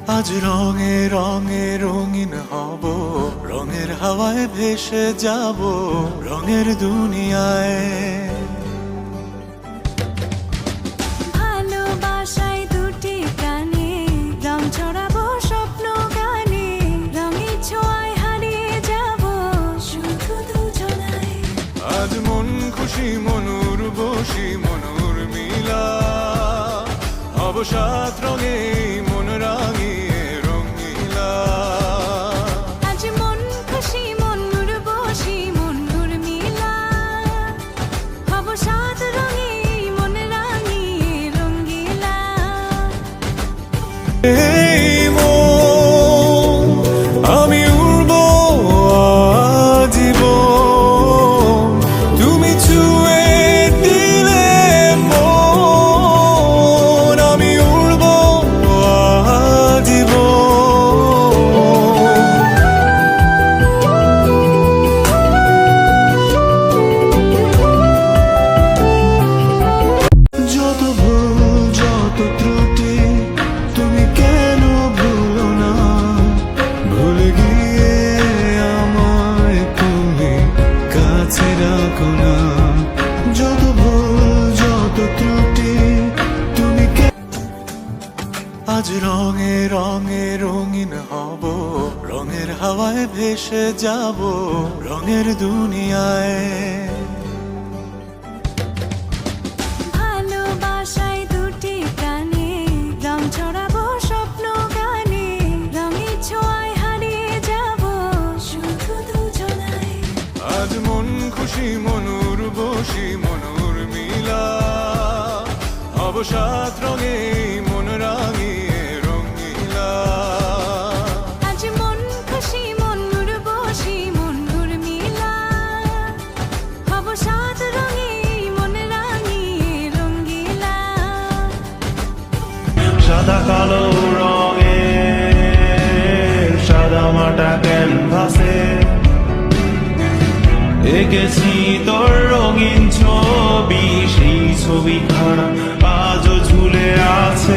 আজ রঙে রঙে রঙিন হব, রঙের হাওয়ায় ভেসে যাব রঙের দুনিয়ায়। ভালোবাসায় দুটি কানে রং ছড়াবো স্বপ্ন গানে, রঙের ছোঁয়ায় হারিয়ে যাব শুধু দুজনায়। আজ মন খুশি মনুর বসি মনুর মিলা, অবসাদ রঙে মন রাঙিয়ে রঙিলা। আজ মন খুশি মনুর বসি মনুর মিলা, অবসাদ রঙে মন রাঙিয়ে রঙ্গিলা। এই মন আমি উড়ব আজীবন, তুমি ছুঁয়ে দিলে মন, আমি উড়ব আজীবন। যত ভুল যত ত্রুটি তুমি কেন ভুলো না, ভুলে গিয়ে আমায় তুমি কাছে রাখো না। যত ভুল যত ত্রুটি তুমি আজ রঙে রঙে রঙিন হব, রঙের হাওয়ায় ভেসে যাব রঙের দুনিয়ায়। ভালোবাসায় দুটি কানে রং ছড়াবো স্বপ্ন গানে, রঙের ছোঁয়ায় হারিয়ে যাব শুধু দুজনায়। আজ মন খুশি মনুর বসি মনুর মিলা, অবসাদ রঙে মন রাঙিয়ে রঙিলা। আজ মন খুশি মনুর বসি মনুর মিলা, অবসাদ রঙে মন রাঙিয়ে রঙ্গিলা। সাদা কালো রঙে সাদা মাটা ক্যানভাসে এঁকেছি তোর রঙিন ছবি, সেই ছবিখানা আজও ঝুলে আছে।